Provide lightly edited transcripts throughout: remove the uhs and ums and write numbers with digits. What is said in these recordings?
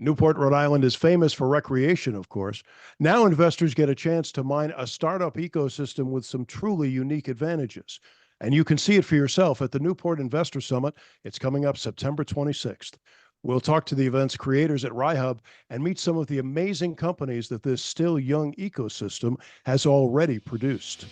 Newport, Rhode Island is famous for recreation, of course. Now investors get a chance to mine a startup ecosystem with some truly unique advantages. And you can see it for yourself at the Newport Investor Summit. It's coming up September 26th. We'll talk to the event's creators at RiHub and meet some of the amazing companies that this still young ecosystem has already produced.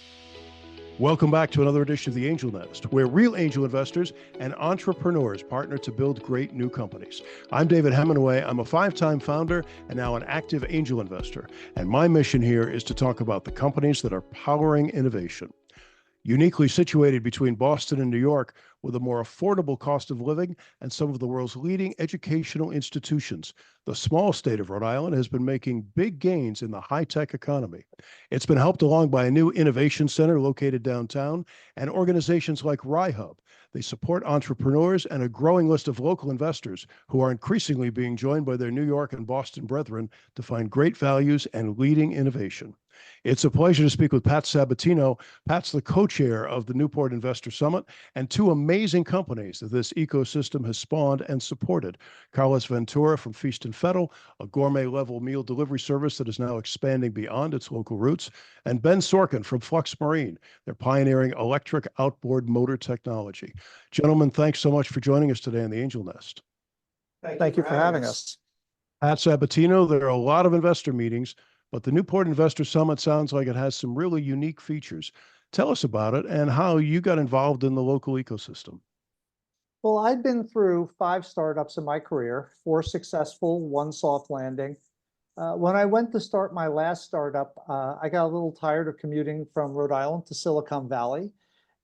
Welcome back to another edition of The Angel Nest, where real angel investors and entrepreneurs partner to build great new companies. I'm David Hemingway. I'm a 5-time founder and now an active angel investor. And my mission here is to talk about the companies that are powering innovation. Uniquely situated between Boston and New York, with a more affordable cost of living and some of the world's leading educational institutions, the small state of Rhode Island has been making big gains in the high-tech economy. It's been helped along by a new innovation center located downtown and organizations like RiHub. They support entrepreneurs and a growing list of local investors who are increasingly being joined by their New York and Boston brethren to find great values and leading innovation. It's a pleasure to speak with Pat Sabatino. Pat's the co-chair of the Newport Investor Summit and two amazing companies that this ecosystem has spawned and supported. Ventura from Feast and Fettle, a gourmet-level meal delivery service that is now expanding beyond its local roots, and Ben Sorkin from FluxMarine. They're pioneering electric outboard motor technology. Gentlemen, thanks so much for joining us today on the Angel Nest. Thank you for having us. Pat Sabatino, there are a lot of investor meetings, but the Newport Investor Summit sounds like it has some really unique features. Tell us about it and how you got involved in the local ecosystem. Well, I've been through 5 startups in my career, 4 successful, 1 soft landing. When I went to start my last startup, I got a little tired of commuting from Rhode Island to Silicon Valley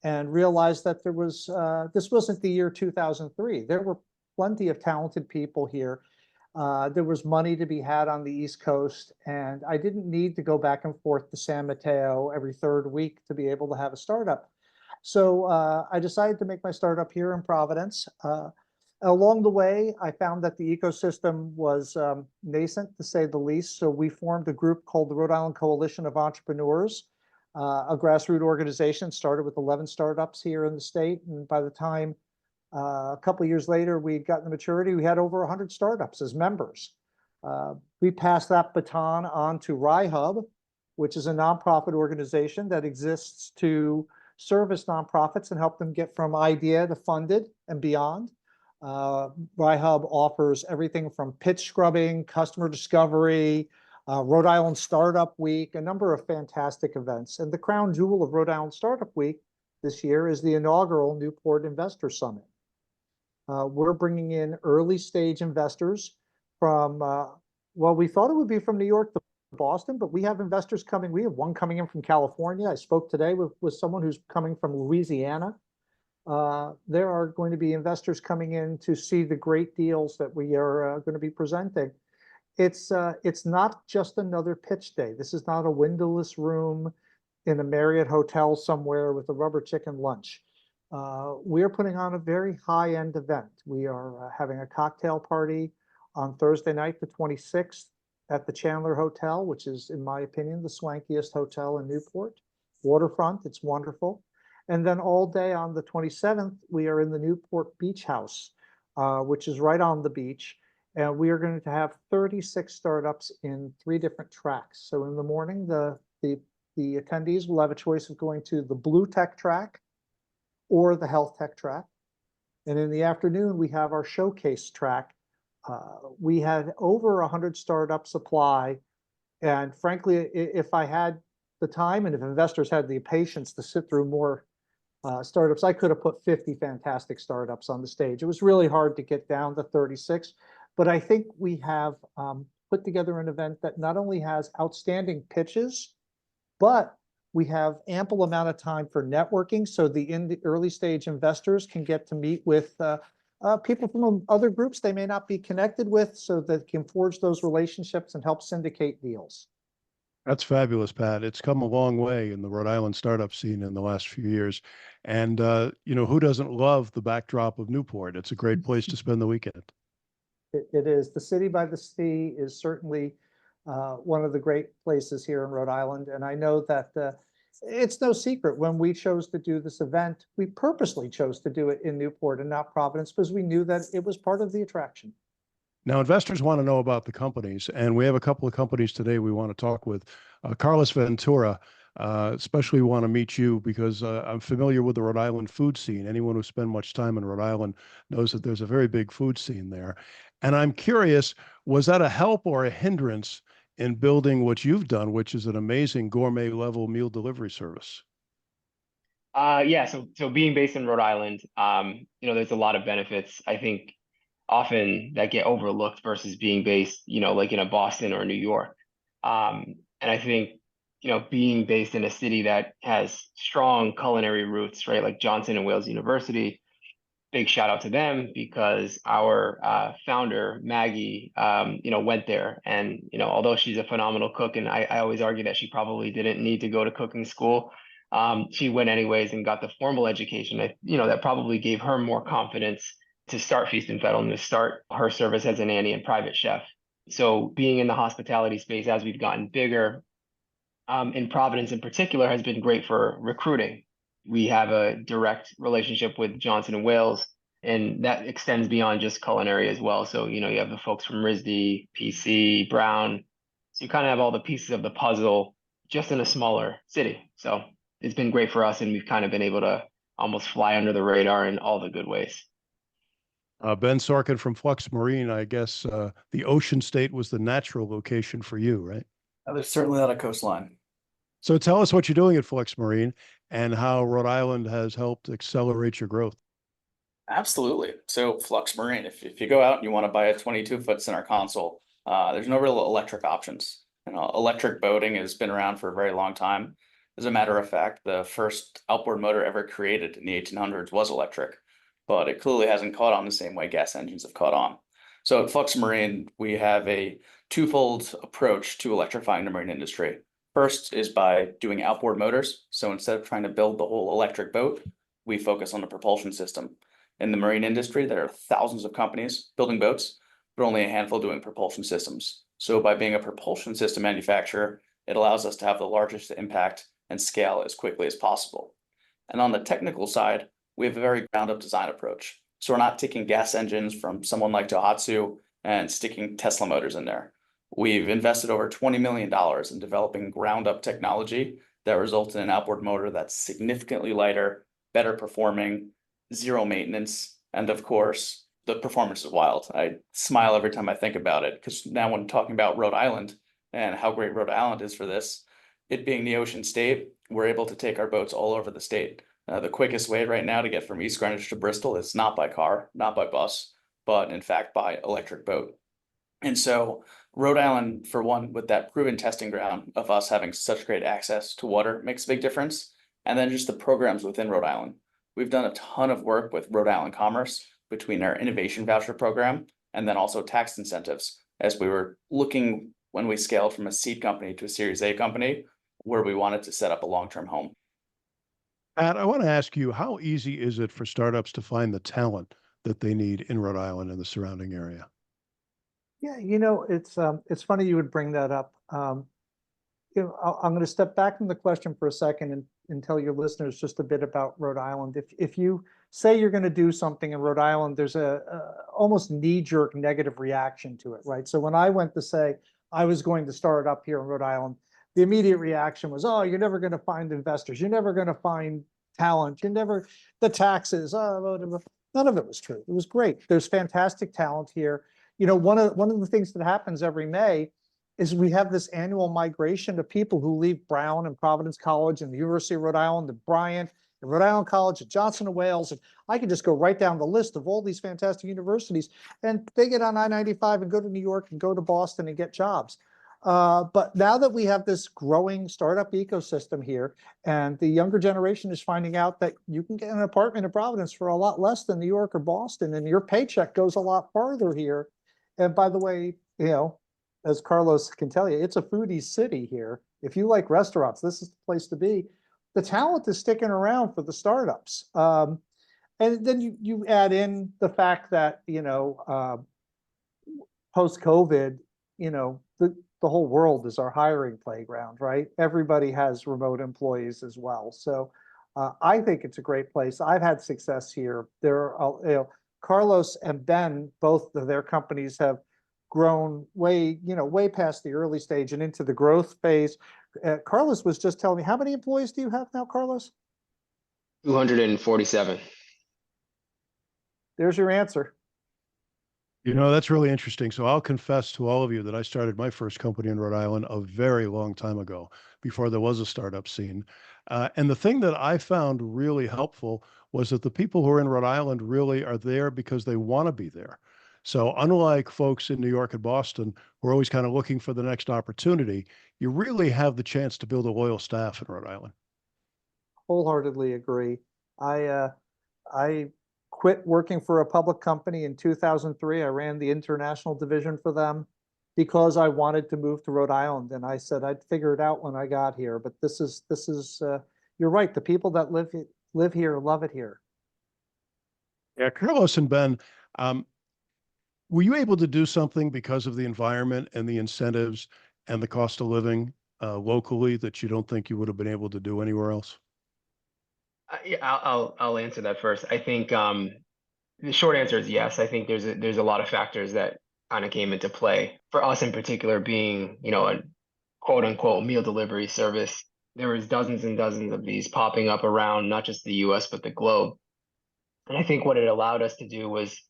and realized that there was, this wasn't the year 2003. There were plenty of talented people here. There was money to be had on the East Coast, and I didn't need to go back and forth to San Mateo every 3rd week to be able to have a startup. So I decided to make my startup here in Providence. Along the way, I found that the ecosystem was nascent, to say the least. So we formed a group called the Rhode Island Coalition of Entrepreneurs, a grassroots organization, started with 11 startups here in the state. And by the time a couple of years later, we'd gotten the maturity. We had over 100 startups as members. We passed that baton on to RiHub, which is a nonprofit organization that exists to service nonprofits and help them get from idea to funded and beyond. RiHub offers everything from pitch scrubbing, customer discovery, Rhode Island Startup Week, a number of fantastic events. And the crown jewel of Rhode Island Startup Week this year is the inaugural Newport Investor Summit. We're bringing in early stage investors from, well, we thought it would be from New York to Boston, but we have investors coming. We have one coming in from California. I spoke today with someone who's coming from Louisiana. There are going to be investors coming in to see the great deals that we are going to be presenting. It's not just another pitch day. This is not a windowless room in a Marriott hotel somewhere with a rubber chicken lunch. We are putting on a very high-end event. We are having a cocktail party on Thursday night, the 26th, at the Chandler Hotel, which is, in my opinion, the swankiest hotel in Newport. Waterfront, it's wonderful. And then all day on the 27th, we are in the Newport Beach House, which is right on the beach. And we are going to have 36 startups in 3 different tracks. So in the morning, the attendees will have a choice of going to the blue tech track or the health tech track. And in the afternoon, we have our showcase track. We had over 100 startups apply. And frankly, if I had the time and if investors had the patience to sit through more startups, I could have put 50 fantastic startups on the stage. It was really hard to get down to 36, but I think we have put together an event that not only has outstanding pitches, but we have ample amount of time for networking, so the early stage investors can get to meet with people from other groups they may not be connected with, so that they can forge those relationships and help syndicate deals. That's fabulous, Pat. It's come a long way in the Rhode Island startup scene in the last few years. And, who doesn't love the backdrop of Newport? It's a great place to spend the weekend. It is. The city by the sea is certainly one of the great places here in Rhode Island. And I know that it's no secret when we chose to do this event, we purposely chose to do it in Newport and not Providence because we knew that it was part of the attraction. Now, investors want to know about the companies, and we have a couple of companies today we want to talk with. Carlos Ventura, especially want to meet you because I'm familiar with the Rhode Island food scene. Anyone who spent much time in Rhode Island knows that there's a very big food scene there. And I'm curious, was that a help or a hindrance in building what you've done, which is an amazing gourmet level meal delivery service? Yeah, so being based in Rhode Island, there's a lot of benefits I think often that get overlooked versus being based, like in a Boston or New York. And I think, being based in a city that has strong culinary roots, right? Like Johnson and Wales University, big shout out to them because our founder, Maggie, went there. And, although she's a phenomenal cook, and I always argue that she probably didn't need to go to cooking school, she went anyways and got the formal education that probably gave her more confidence to start Feast and Fettle and to start her service as a nanny and private chef. So being in the hospitality space as we've gotten bigger, in Providence in particular, has been great for recruiting. We have a direct relationship with Johnson and Wales, and that extends beyond just culinary as well. So, you have the folks from RISD, PC, Brown. So you kind of have all the pieces of the puzzle just in a smaller city. So it's been great for us, and we've kind of been able to almost fly under the radar in all the good ways. Ben Sorkin from FluxMarine, I guess the ocean state was the natural location for you, right? There's certainly not a coastline. So tell us what you're doing at FluxMarine and how Rhode Island has helped accelerate your growth. Absolutely. So FluxMarine, if you go out and you want to buy a 22-foot center console, there's no real electric options. Electric boating has been around for a very long time. As a matter of fact, the first outboard motor ever created in the 1800s was electric, but it clearly hasn't caught on the same way gas engines have caught on. So at FluxMarine, we have a twofold approach to electrifying the marine industry. First is by doing outboard motors. So instead of trying to build the whole electric boat, we focus on the propulsion system. In the marine industry, there are thousands of companies building boats, but only a handful doing propulsion systems. So by being a propulsion system manufacturer, it allows us to have the largest impact and scale as quickly as possible. And on the technical side, we have a very ground-up design approach. So we're not taking gas engines from someone like Tohatsu and sticking Tesla motors in there. We've invested over $20 million in developing ground-up technology that results in an outboard motor that's significantly lighter, better performing, zero maintenance, and of course, the performance is wild. I smile every time I think about it because now when talking about Rhode Island and how great Rhode Island is for this, it being the ocean state, we're able to take our boats all over the state. The quickest way right now to get from East Greenwich to Bristol is not by car, not by bus, but in fact by electric boat. And so Rhode Island, for one, with that proven testing ground of us having such great access to water makes a big difference. And then just the programs within Rhode Island. We've done a ton of work with Rhode Island Commerce between our innovation voucher program and then also tax incentives as we were looking when we scaled from a seed company to a Series A company where we wanted to set up a long-term home. Pat, I want to ask you, how easy is it for startups to find the talent that they need in Rhode Island and the surrounding area? Yeah, it's funny you would bring that up. I'm going to step back from the question for a second and tell your listeners just a bit about Rhode Island. If you say you're going to do something in Rhode Island, there's a almost knee-jerk negative reaction to it, right? So when I went to say I was going to start up here in Rhode Island, the immediate reaction was, "Oh, you're never going to find investors. You're never going to find talent. The taxes." Oh, none of it was true. It was great. There's fantastic talent here. One of the things that happens every May is we have this annual migration of people who leave Brown and Providence College and the University of Rhode Island and Bryant and Rhode Island College and Johnson and Wales. And I could just go right down the list of all these fantastic universities, and they get on I-95 and go to New York and go to Boston and get jobs. But now that we have this growing startup ecosystem here, and the younger generation is finding out that you can get an apartment in Providence for a lot less than New York or Boston, and your paycheck goes a lot farther here. And by the way, as Carlos can tell you, it's a foodie city here. If you like restaurants, this is the place to be. The talent is sticking around for the startups. And then you add in the fact that, post-COVID, the whole world is our hiring playground, right? Everybody has remote employees as well. So I think it's a great place. I've had success here. Carlos and Ben, both of their companies have grown way, way past the early stage and into the growth phase. Carlos was just telling me, how many employees do you have now, Carlos? 247. There's your answer. That's really interesting. So I'll confess to all of you that I started my first company in Rhode Island a very long time ago, before there was a startup scene. And the thing that I found really helpful was that the people who are in Rhode Island really are there because they want to be there. So unlike folks in New York and Boston, who are always kind of looking for the next opportunity, you really have the chance to build a loyal staff in Rhode Island. Wholeheartedly agree. I quit working for a public company in 2003. I ran the international division for them because I wanted to move to Rhode Island. And I said I'd figure it out when I got here. But this is you're right. The people that live here love it here. Yeah, Carlos and Ben, were you able to do something because of the environment and the incentives and the cost of living locally that you don't think you would have been able to do anywhere else? Yeah, I'll answer that first. I think the short answer is yes. I think there's a lot of factors that kind of came into play for us in particular, being a quote unquote meal delivery service. There was dozens and dozens of these popping up around not just the U.S. but the globe, and I think what it allowed us to do was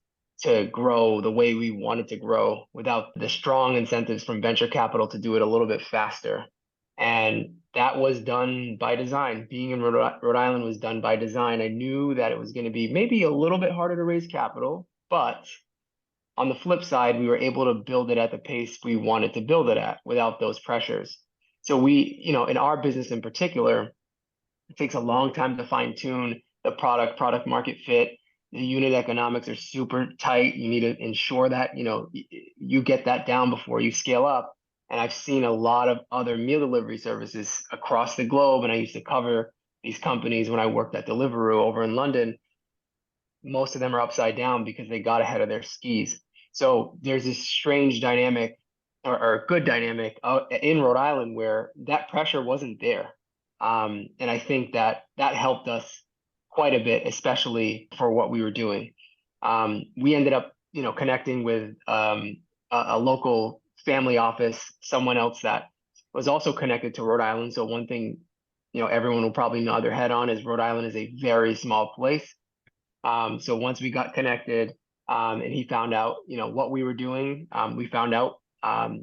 to grow the way we wanted to grow without the strong incentives from venture capital to do it a little bit faster. And that was done by design. Being in Rhode Island was done by design. I knew that it was going to be maybe a little bit harder to raise capital, but on the flip side, we were able to build it at the pace we wanted to build it at without those pressures. So we, in our business in particular, it takes a long time to fine tune the product market fit. The unit economics are super tight. You need to ensure that, you get that down before you scale up. And I've seen a lot of other meal delivery services across the globe. And I used to cover these companies when I worked at Deliveroo over in London. Most of them are upside down because they got ahead of their skis. So there's this strange dynamic or good dynamic in Rhode Island where that pressure wasn't there. And I think that helped us quite a bit, especially for what we were doing. We ended up, connecting with a local family office, someone else that was also connected to Rhode Island. So one thing, everyone will probably nod their head on is Rhode Island is a very small place. So once we got connected, and he found out, what we were doing, we found out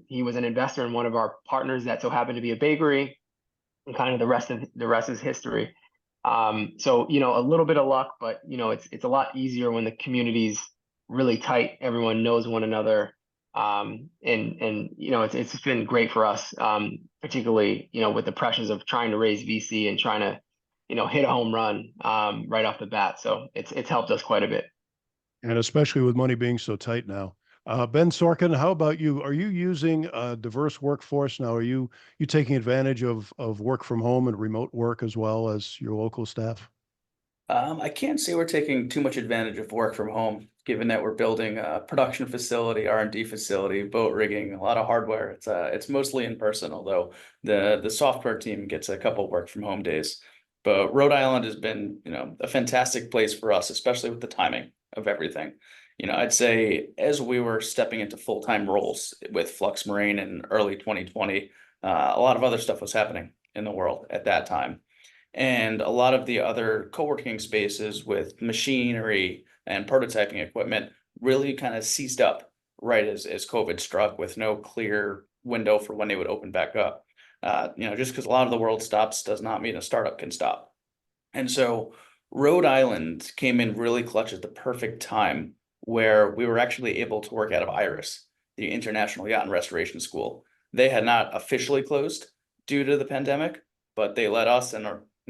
he was an investor in one of our partners that so happened to be a bakery, and kind of the rest is history. So a little bit of luck, but it's a lot easier when the community's really tight. Everyone knows one another. And it's been great for us, particularly with the pressures of trying to raise VC and trying to hit a home run right off the bat. So it's helped us quite a bit. And especially with money being so tight now. Ben Sorkin, how about you? Are you using a diverse workforce now? Are you taking advantage of work from home and remote work as well as your local staff? I can't say we're taking too much advantage of work from home, given that we're building a production facility, R&D facility, boat rigging, a lot of hardware. It's mostly in person, although the software team gets a couple work from home days. But Rhode Island has been, a fantastic place for us, especially with the timing of everything. I'd say as we were stepping into full-time roles with FluxMarine in early 2020, a lot of other stuff was happening in the world at that time. And a lot of the other co-working spaces with machinery and prototyping equipment really kind of seized up right as COVID struck, with no clear window for when they would open back up. Just because a lot of the world stops does not mean a startup can stop. And so Rhode Island came in really clutch at the perfect time, where we were actually able to work out of IRIS, the International Yacht and Restoration School. They had not officially closed due to the pandemic, but they let us and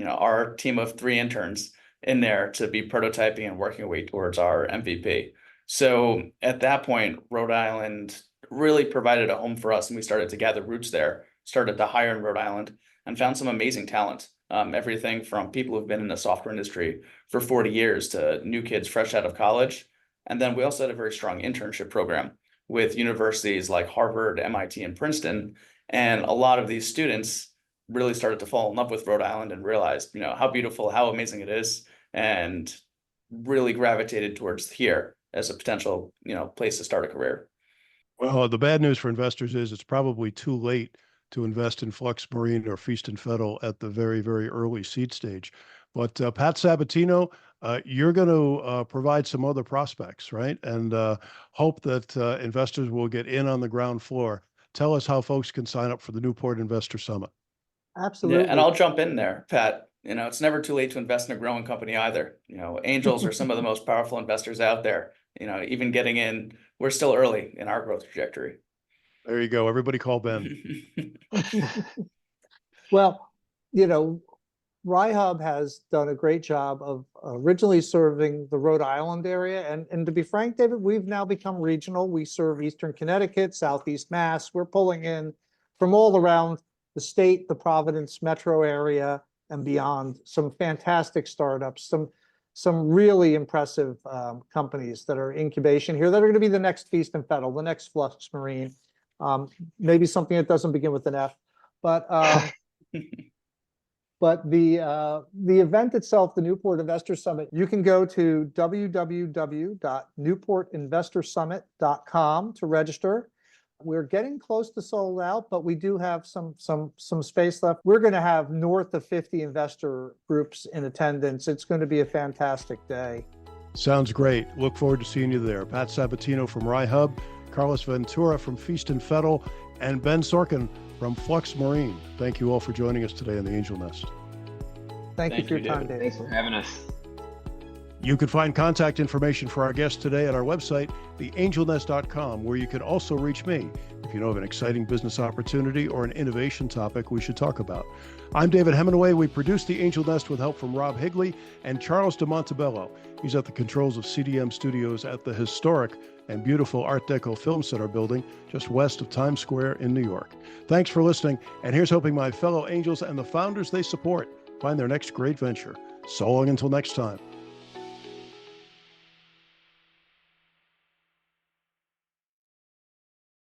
our team of 3 interns in there to be prototyping and working away towards our MVP. So at that point, Rhode Island really provided a home for us, and we started to gather roots there, started to hire in Rhode Island, and found some amazing talent. Everything from people who've been in the software industry for 40 years to new kids fresh out of college. And then we also had a very strong internship program with universities like Harvard, MIT, and Princeton. And a lot of these students really started to fall in love with Rhode Island and realized, how beautiful, how amazing it is, and really gravitated towards here as a potential, place to start a career. Well, the bad news for investors is it's probably too late to invest in FluxMarine or Feast and Fettle at the very, very early seed stage. But Pat Sabatino, you're going to provide some other prospects, right? And hope that investors will get in on the ground floor. Tell us how folks can sign up for the Newport Investor Summit. Yeah, Absolutely. and I'll jump in there, Pat. It's never too late to invest in a growing company either. Angels are some of the most powerful investors out there. Even getting in, we're still early in our growth trajectory. There you go. Everybody call Ben. Well, RiHub has done a great job of originally serving the Rhode Island area. And to be frank, David, we've now become regional. We serve Eastern Connecticut, Southeast Mass. We're pulling in from all around the state, the Providence metro area, and beyond. Some fantastic startups, some really impressive companies that are incubation here that are going to be the next Feast and Fettle, the next FluxMarine, maybe something that doesn't begin with an F, but but the event itself, the Newport Investor Summit, you can go to www.newportinvestorsummit.com to register. We're getting close to sold out, but we do have some space left. We're going to have north of 50 investor groups in attendance. It's going to be a fantastic day. Sounds great. Look forward to seeing you there. Pat Sabatino from RiHub, Carlos Ventura from Feast and Fettle, and Ben Sorkin from FluxMarine. Thank you all for joining us today on the Angel Nest. Thank you for your time, David. Thanks for having us. You can find contact information for our guests today at our website, theangelnest.com, where you can also reach me if you know of an exciting business opportunity or an innovation topic we should talk about. I'm David Hemingway. We produce The Angel Nest with help from Rob Higley and Charles de Montebello. He's at the controls of CDM Studios at the historic and beautiful Art Deco Film Center building just west of Times Square in New York. Thanks for listening, and here's hoping my fellow angels and the founders they support find their next great venture. So long until next time.